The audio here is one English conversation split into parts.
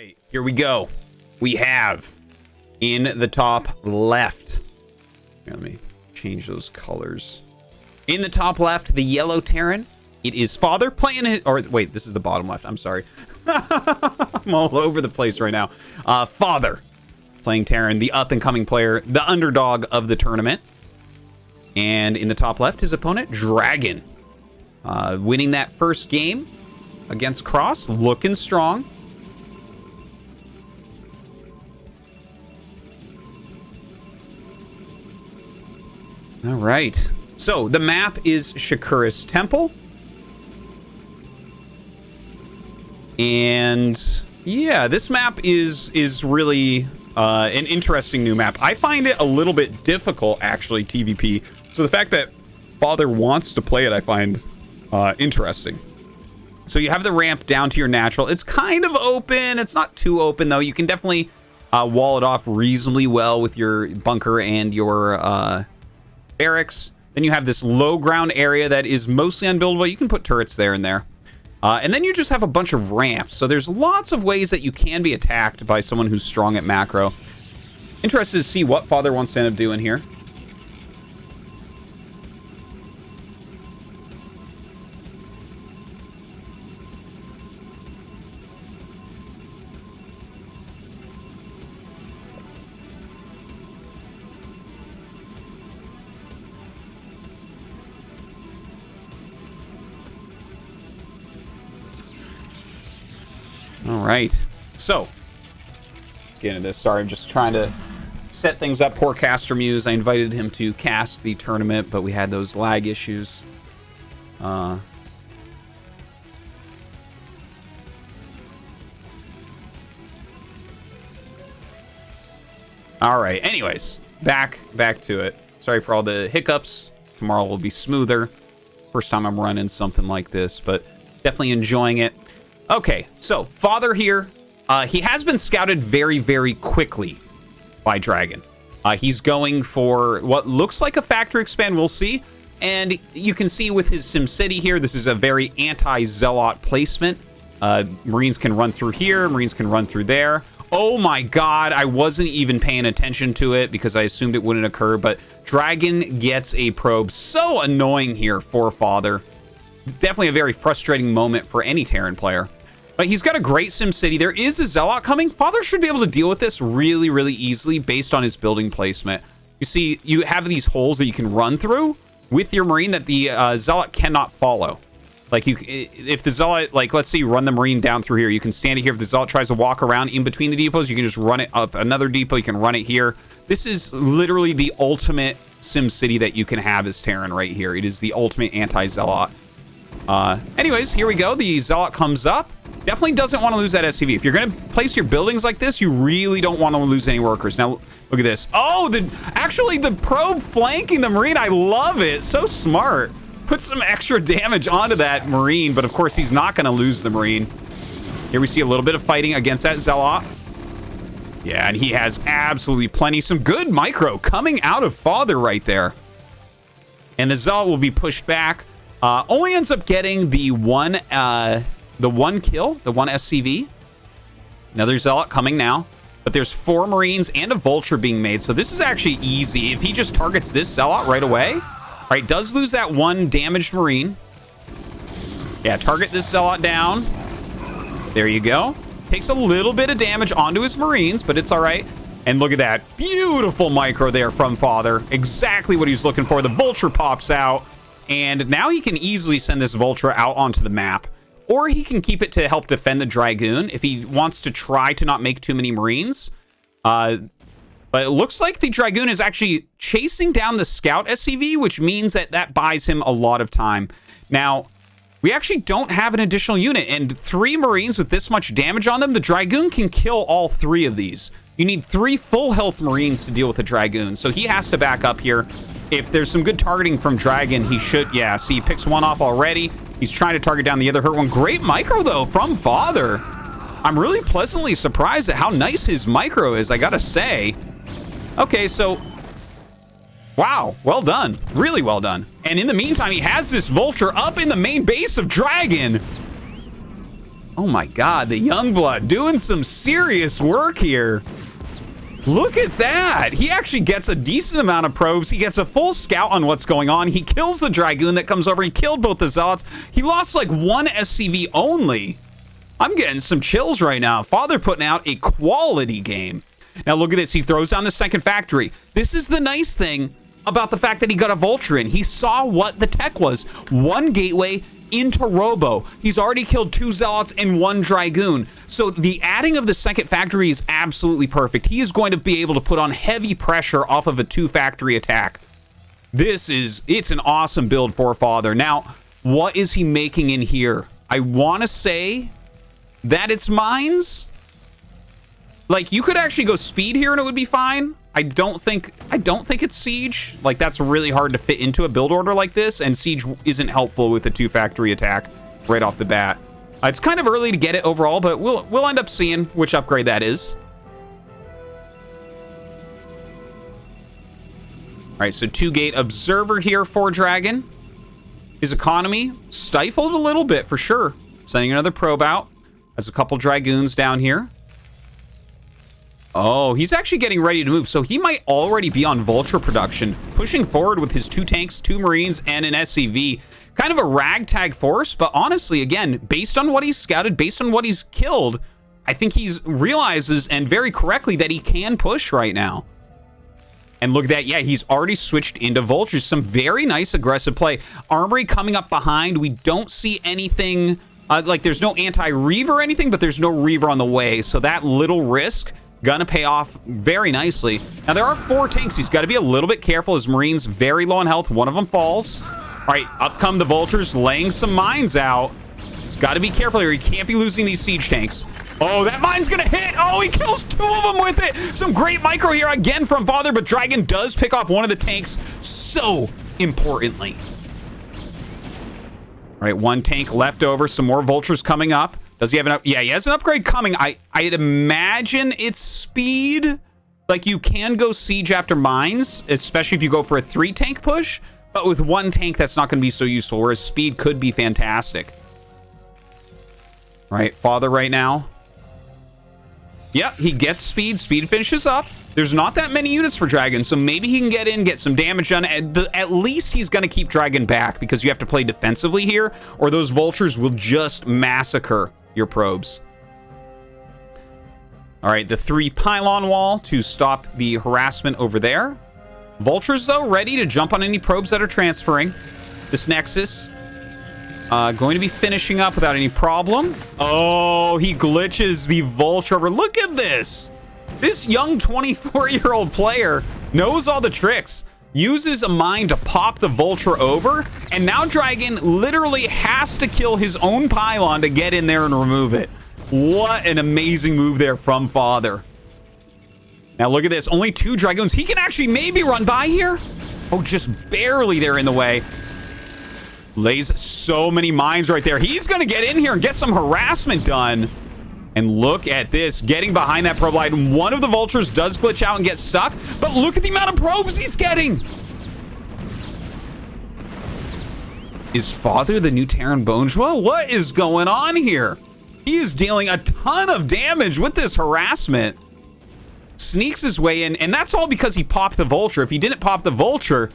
right, here we go. We have in the top left. Here, let me change those colors. In the top left, the yellow Terran. It is Father playing it. Or wait, this is the bottom left. I'm sorry. I'm all over the place right now. Father playing Terran, the up-and-coming player, the underdog of the tournament. And in the top left, his opponent, Dragon. Winning that first game against Cross, looking strong. All right. So the map is Shakura's Temple. And yeah, this map is really an interesting new map. I find it a little bit difficult, actually, TVP. So the fact that Father wants to play it, I find interesting. So you have the ramp down to your natural. It's kind of open. It's not too open, though. You can definitely wall it off reasonably well with your bunker and your barracks. Then you have this low ground area that is mostly unbuildable. You can put turrets there and there. And then you just have a bunch of ramps. So there's lots of ways that you can be attacked by someone who's strong at macro. Interested to see what Father wants to end up doing here. All right, so let's get into this. Sorry, I'm just trying to set things up. Poor Caster Muse. I invited him to cast the tournament, but we had those lag issues. All right. Anyways, back to it. Sorry for all the hiccups. Tomorrow will be smoother. First time I'm running something like this, but definitely enjoying it. Okay, so Father here, he has been scouted very, very quickly by Dragon. He's going for what looks like a factory expand, we'll see. And you can see with his SimCity here, this is a very anti-Zealot placement. Marines can run through here, Marines can run through there. Oh my god, I wasn't even paying attention to it because I assumed it wouldn't occur, but Dragon gets a probe. So annoying here for Father. Definitely a very frustrating moment for any Terran player. But he's got a great SimCity. There is a Zealot coming. Father should be able to deal with this really, really easily based on his building placement. You see, you have these holes that you can run through with your Marine that the Zealot cannot follow. Like, if the Zealot, like, let's say you run the Marine down through here. You can stand it here. If the Zealot tries to walk around in between the depots, you can just run it up another depot. You can run it here. This is literally the ultimate SimCity that you can have as Terran right here. It is the ultimate anti-Zealot. Anyways, here we go. The Zealot comes up. Definitely doesn't want to lose that SCV. If you're going to place your buildings like this, you really don't want to lose any workers. Now, look at this. Oh, actually, the probe flanking the Marine. I love it. So smart. Put some extra damage onto that Marine, but of course, he's not going to lose the Marine. Here we see a little bit of fighting against that Zealot. Yeah, and he has absolutely plenty. Some good micro coming out of Father right there. And the Zealot will be pushed back. Only ends up getting the one kill, the one SCV. Another Zealot coming now. But there's 4 Marines and a Vulture being made. So this is actually easy. If he just targets this Zealot right away. All right, does lose that one damaged Marine. Yeah, target this Zealot down. There you go. Takes a little bit of damage onto his Marines, but it's all right. And look at that. Beautiful micro there from Father. Exactly what he's looking for. The Vulture pops out. And now he can easily send this Vulture out onto the map. Or he can keep it to help defend the Dragoon if he wants to try to not make too many Marines. But it looks like the Dragoon is actually chasing down the Scout SCV, which means that buys him a lot of time. Now, we actually don't have an additional unit. And 3 Marines with this much damage on them, the Dragoon can kill all 3 of these. You need 3 full health Marines to deal with the Dragoon. So he has to back up here. If there's some good targeting from Dragon, he should... Yeah, see, he picks one off already. He's trying to target down the other hurt one. Great micro, though, from Father. I'm really pleasantly surprised at how nice his micro is, I gotta say. Okay, so... Wow, well done. Really well done. And in the meantime, he has this Vulture up in the main base of Dragon. Oh my God, the Youngblood doing some serious work here. Look at that. He actually gets a decent amount of probes. He gets a full scout on what's going on. He kills the Dragoon that comes over. He killed both the Zealots. He lost like one SCV only. I'm getting some chills right now. Father putting out a quality game. Now look at this. He throws down the second factory. This is the nice thing about the fact that he got a Vulture in. He saw what the tech was. One gateway into Robo. He's already killed 2 Zealots and 1 Dragoon. So the adding of the second factory is absolutely perfect. He is going to be able to put on heavy pressure off of a 2-factory attack. It's an awesome build for Father. Now, what is he making in here? I want to say that it's mines. Like, you could actually go speed here and it would be fine. I don't think it's siege. Like, that's really hard to fit into a build order like this, and siege isn't helpful with the 2-factory attack right off the bat. It's kind of early to get it overall, but we'll end up seeing which upgrade that is. All right, so 2-gate observer here for Dragon. His economy stifled a little bit for sure. Sending another probe out. Has a couple Dragoons down here. Oh, he's actually getting ready to move, so he might already be on Vulture production, pushing forward with his 2 tanks, 2 Marines, and an SCV. Kind of a ragtag force, but honestly, again, based on what he's scouted, based on what he's killed, I think he realizes, and very correctly, that he can push right now. And look at that, yeah, he's already switched into Vultures. Some very nice aggressive play. Armory coming up behind. We don't see anything, like there's no anti-Reaver or anything, but there's no Reaver on the way, so that little risk gonna pay off very nicely. Now, there are 4 tanks. He's got to be a little bit careful. His Marines very low on health. One of them falls. All right, up come the Vultures, laying some mines out. He's got to be careful here. He can't be losing these siege tanks. Oh, that mine's gonna hit. Oh, he kills 2 of them with it. Some great micro here again from Father, but Dragon does pick off one of the tanks so importantly. All right, 1 tank left over. Some more Vultures coming up. Does he have an yeah, he has an upgrade coming. I'd imagine it's speed. Like, you can go siege after mines, especially if you go for a 3-tank push. But with 1 tank, that's not going to be so useful, whereas speed could be fantastic. All right, Father right now. Yep, he gets speed. Speed finishes up. There's not that many units for Dragon, so maybe he can get in, get some damage done. At least he's going to keep Dragon back, because you have to play defensively here, or those Vultures will just massacre your probes. All right, the 3 pylon wall to stop the harassment over there. Vultures, though, ready to jump on any probes that are transferring. This Nexus going to be finishing up without any problem. Oh, he glitches the Vulture over. Look at this. This young 24-year-old player knows all the tricks. Uses a mine to pop the Vulture over, and now Dragon literally has to kill his own pylon to get in there and remove it. What an amazing move there from Father. Now look at this, only 2 Dragoons. He can actually maybe run by here. Oh, just barely there in the way. Lays so many mines right there. He's gonna get in here and get some harassment done. And look at this, getting behind that probe line. One of the Vultures does glitch out and get stuck, but look at the amount of probes he's getting. Is Father the new Terran Bonjour? What is going on here? He is dealing a ton of damage with this harassment. Sneaks his way in, and that's all because he popped the Vulture. If he didn't pop the Vulture,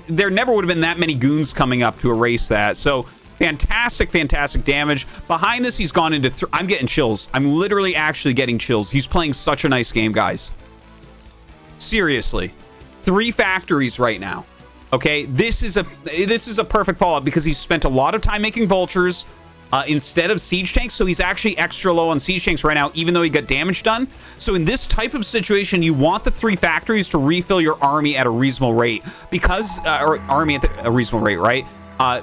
there never would have been that many goons coming up to erase that. So fantastic, fantastic damage. Behind this, he's gone into... I'm getting chills. I'm literally actually getting chills. He's playing such a nice game, guys. Seriously. 3 factories right now. Okay, this is a perfect follow-up because he's spent a lot of time making Vultures instead of siege tanks, so he's actually extra low on siege tanks right now, even though he got damage done. So in this type of situation, you want the 3 factories to refill your army at a reasonable rate, because right?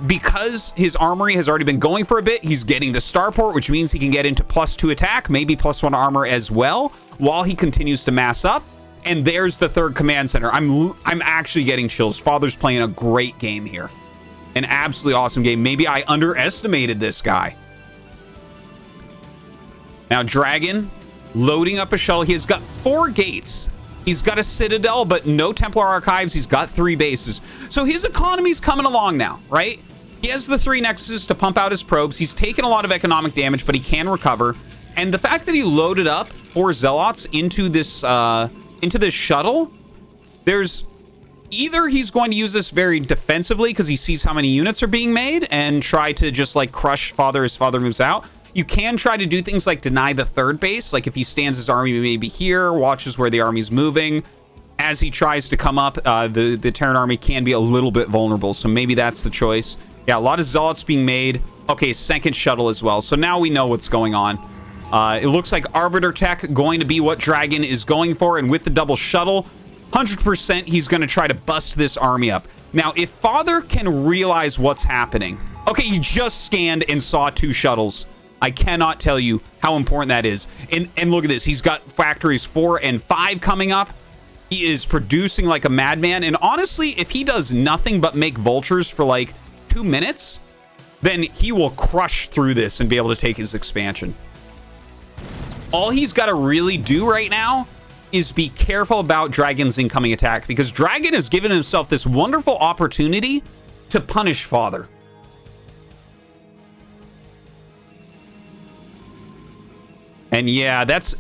Because his armory has already been going for a bit, he's getting the starport, which means he can get into +2 attack, maybe +1 armor as well, while he continues to mass up. And there's the 3rd command center. I'm actually getting chills. Father's playing a great game here. An absolutely awesome game. Maybe I underestimated this guy. Now, Dragon loading up a shuttle. He has got 4 gates. He's got a Citadel, but no Templar Archives. He's got 3 bases. So his economy's coming along now, right? He has the 3 Nexuses to pump out his probes. He's taken a lot of economic damage, but he can recover. And the fact that he loaded up 4 Zealots into this shuttle, there's either he's going to use this very defensively because he sees how many units are being made and try to just like crush Father as Father moves out. You can try to do things like deny the 3rd base. Like if he stands his army maybe here, watches where the army's moving. As he tries to come up, the Terran army can be a little bit vulnerable. So maybe that's the choice. Yeah, a lot of Zealots being made. Okay, 2nd shuttle as well. So now we know what's going on. It looks like Arbiter Tech going to be what Dragon is going for. And with the double shuttle, 100% he's going to try to bust this army up. Now, if Father can realize what's happening. Okay, he just scanned and saw 2 shuttles. I cannot tell you how important that is. And look at this. He's got factories 4 and 5 coming up. He is producing like a madman. And honestly, if he does nothing but make vultures for like 2 minutes, then he will crush through this and be able to take his expansion. All he's got to really do right now is be careful about Dragon's incoming attack, because Dragon has given himself this wonderful opportunity to punish Father. And yeah, that's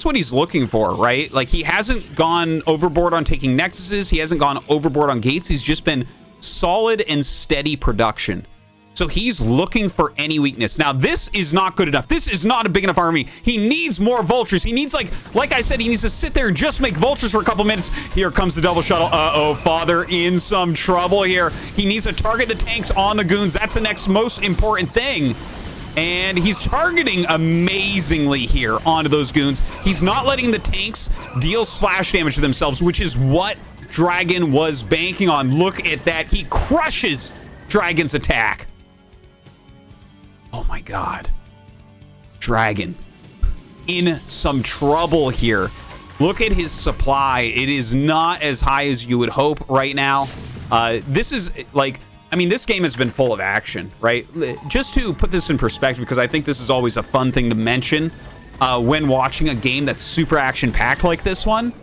what he's looking for, right? Like, he hasn't gone overboard on taking Nexuses. He hasn't gone overboard on gates. He's just been solid and steady production. So he's looking for any weakness. Now, this is not good enough. This is not a big enough army. He needs more vultures. He needs, like I said, he needs to sit there and just make vultures for a couple minutes. Here comes the double shuttle. Uh-oh, Father in some trouble here. He needs to target the tanks on the goons. That's the next most important thing. And he's targeting amazingly here onto those goons. He's not letting the tanks deal splash damage to themselves, which is what Dragon was banking on. Look at that. He crushes Dragon's attack. Oh my god. Dragon in some trouble here. Look at his supply. It is not as high as you would hope right now. This is like, I mean, this game has been full of action, right? Just to put this in perspective, because I think this is always a fun thing to mention when watching a game that's super action-packed like this one.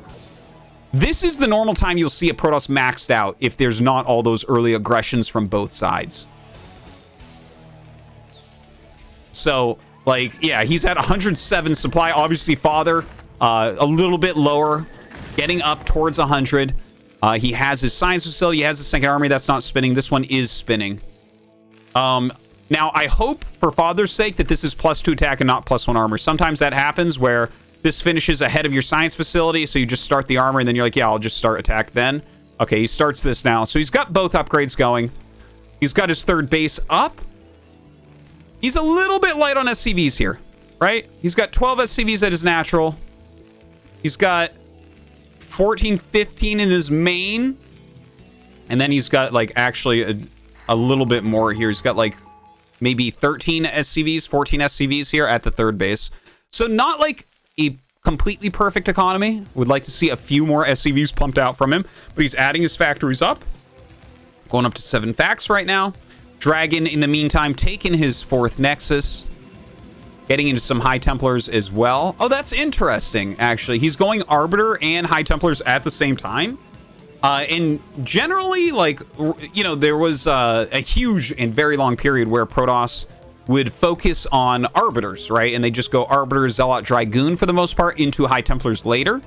This is the normal time you'll see a Protoss maxed out if there's not all those early aggressions from both sides. So, like, yeah, he's at 107 supply. Obviously, Father, a little bit lower, getting up towards 100. He has his science facility. He has the 2nd army that's not spinning. This one is spinning. Now, I hope, for Father's sake, that this is +2 attack and not +1 armor. Sometimes that happens where this finishes ahead of your science facility, so you just start the armor, and then you're like, yeah, I'll just start attack then. Okay, he starts this now. So he's got both upgrades going. He's got his 3rd base up. He's a little bit light on SCVs here, right? He's got 12 SCVs at his natural. He's got 14, 15 in his main. And then he's got, like, actually a little bit more here. He's got, like, maybe 13 SCVs, 14 SCVs here at the 3rd base. So not, like, a completely perfect economy. Would like to see a few more SCVs pumped out from him. But he's adding his factories up. Going up to 7 facts right now. Dragon, in the meantime, taking his 4th Nexus. Getting into some High Templars as well. Oh, that's interesting, actually. He's going Arbiter and High Templars at the same time. And generally, like, you know, there was a huge and very long period where Protoss would focus on Arbiters, right? And they just go Arbiter, Zealot, Dragoon for the most part into High Templars later.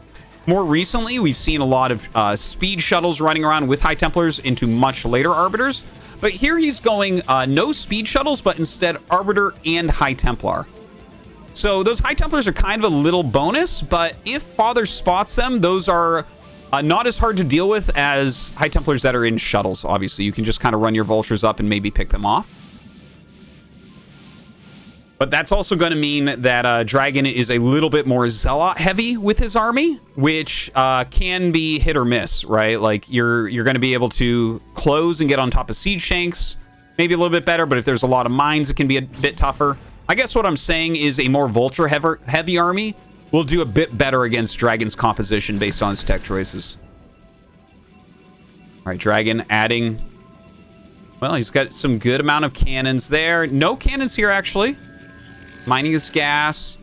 More recently, we've seen a lot of speed shuttles running around with High Templars into much later Arbiters. But here he's going no speed shuttles, but instead Arbiter and High Templar. So those High Templars are kind of a little bonus, but if Father spots them, those are not as hard to deal with as High Templars that are in shuttles, obviously. You can just kind of run your vultures up and maybe pick them off. But that's also going to mean that Dragon is a little bit more Zealot heavy with his army, which can be hit or miss, right? Like, you're going to be able to close and get on top of siege tanks, maybe a little bit better, but if there's a lot of mines, it can be a bit tougher. I guess what I'm saying is a more vulture heavy army will do a bit better against Dragon's composition based on his tech choices. All right, Dragon adding... Well, he's got some good amount of cannons there. No cannons here, actually. Mining his gas.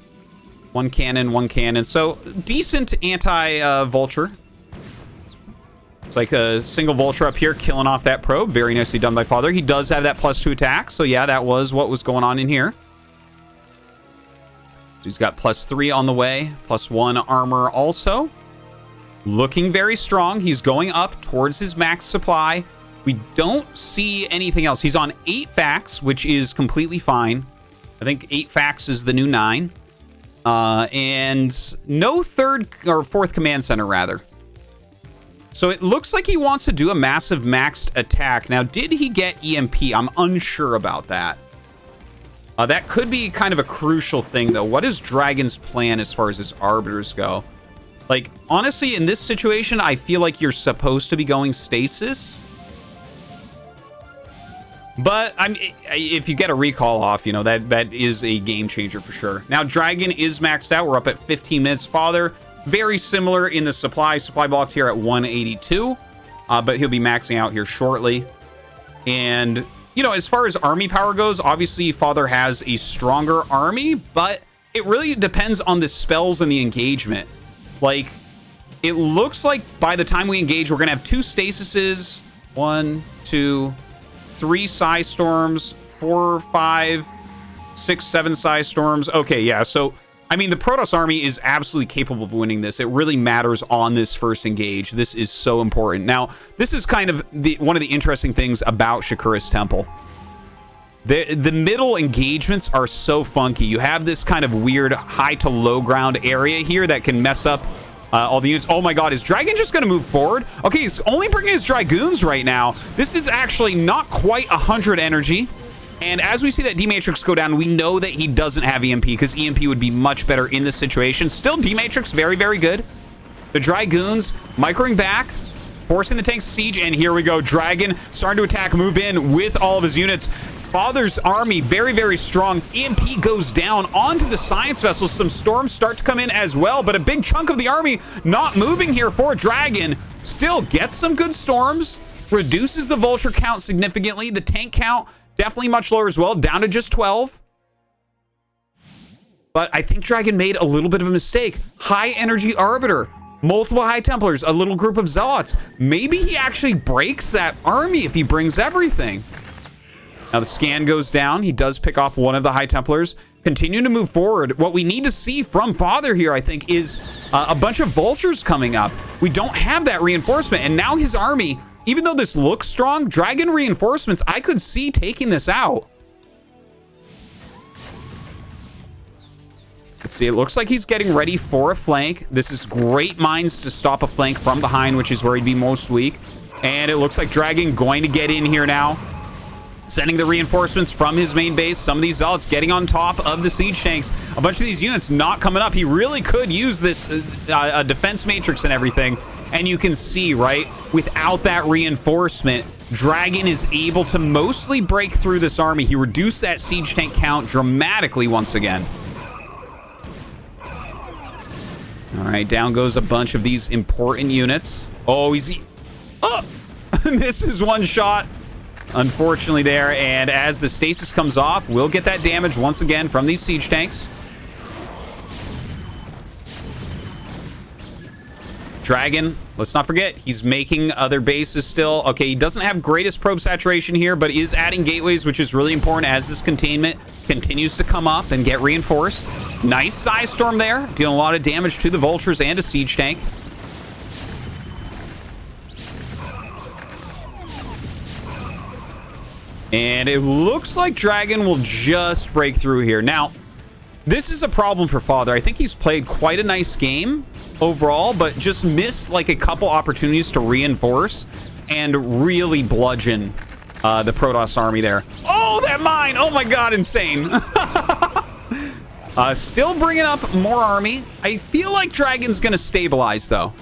One cannon, one cannon. So, decent anti-vulture. Looks like a single Vulture up here killing off that probe. Very nicely done by Father. He does have that +2 attack. So yeah, that was what was going on in here. So he's got +3 on the way. +1 armor also. Looking very strong. He's going up towards his max supply. We don't see anything else. He's on 8 facts, which is completely fine. I think 8 facts is the new 9. And no 3rd or 4th command center, rather. So it looks like he wants to do a massive maxed attack. Now, did he get EMP? I'm unsure about that. That could be kind of a crucial thing, though. What is Dragon's plan as far as his arbiters go? Like, honestly, in this situation, I feel like you're supposed to be going stasis. But if you get a recall off, you know, that is a game changer for sure. Now, Dragon is maxed out. We're up at 15 minutes. Father, very similar in the supply blocked here at 182, but he'll be maxing out here shortly. And, you know, as far as army power goes, obviously Father has a stronger army, but it really depends on the spells and the engagement. Like, it looks like by the time we engage, we're going to have 2 stasises, 1, 2, 3 Psy Storms, 4, 5, 6, 7 Psy Storms. Okay, yeah, so I mean, the Protoss army is absolutely capable of winning this. It really matters on this first engage. This is so important. Now, this is kind of one of the interesting things about Shakura's Temple. The middle engagements are so funky. You have this kind of weird high to low ground area here that can mess up all the units. Oh my god, is Dragon just going to move forward? Okay, he's only bringing his Dragoons right now. This is actually not quite 100 energy. And as we see that D-Matrix go down, we know that he doesn't have EMP, because EMP would be much better in this situation. Still, D-Matrix, very, very good. The Dragoons microing back, forcing the tanks to siege, and here we go. Dragon starting to attack, move in with all of his units. Father's army, very, very strong. EMP goes down onto the science vessels. Some storms start to come in as well, but a big chunk of the army not moving here for Dragon. Still gets some good storms, reduces the Vulture count significantly. The tank count definitely much lower as well, down to just 12. But I think Dragon made a little bit of a mistake. High energy Arbiter, multiple High Templars, a little group of Zealots. Maybe he actually breaks that army if he brings everything. Now the scan goes down. He does pick off one of the High Templars. Continuing to move forward. What we need to see from Father here, I think, is a bunch of Vultures coming up. We don't have that reinforcement, and now his army, even though this looks strong, Dragon reinforcements, I could see taking this out. Let's see, it looks like he's getting ready for a flank. This is great mines to stop a flank from behind, which is where he'd be most weak. And it looks like Dragon going to get in here now, sending the reinforcements from his main base. Some of these Zealots getting on top of the siege tanks. A bunch of these units not coming up. He really could use this defense matrix and everything. And you can see, right, without that reinforcement, Dragon is able to mostly break through this army. He reduced that siege tank count dramatically once again. All right, down goes a bunch of these important units. Oh, he's... Oh! Misses one shot, unfortunately, there. And as the stasis comes off, we'll get that damage once again from these siege tanks. Dragon, let's not forget, he's making other bases still. Okay, he doesn't have greatest probe saturation here, but is adding gateways, which is really important as this containment continues to come up and get reinforced. Nice Psy Storm there, dealing a lot of damage to the Vultures and a siege tank. And it looks like Dragon will just break through here. Now, this is a problem for Father. I think he's played quite a nice game overall, but just missed like a couple opportunities to reinforce and really bludgeon the Protoss army there. Oh, that mine! Oh my god, insane. Still bringing up more army. I feel like Dragon's gonna stabilize, though.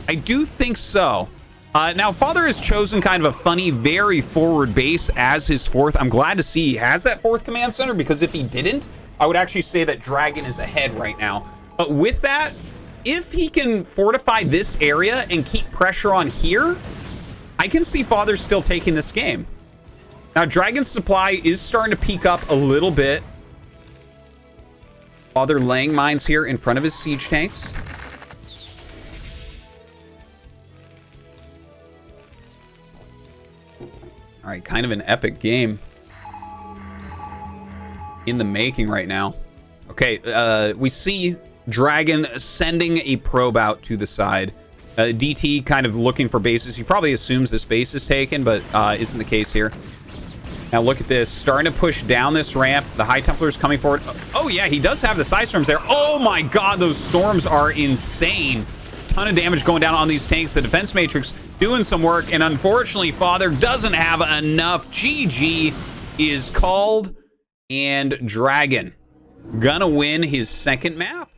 I do think so. Now, Father has chosen kind of a funny, very forward base as his 4th. I'm glad to see he has that 4th command center, because if he didn't, I would actually say that Dragon is ahead right now. But with that, if he can fortify this area and keep pressure on here, I can see Father still taking this game. Now, Dragon's supply is starting to peak up a little bit. Father laying mines here in front of his siege tanks. right, kind of an epic game in the making right now. Okay, we see Dragon sending a probe out to the side. DT kind of looking for bases. He probably assumes this base is taken, but isn't the case here. Now look at this, starting to push down this ramp. The High Templars coming forward. Oh yeah, he does have the Psy Storms there. Oh my god, those storms are insane. Ton of damage going down on these tanks. The Defense Matrix doing some work, and unfortunately, Father doesn't have enough. GG is called, and Dragon gonna win his second map.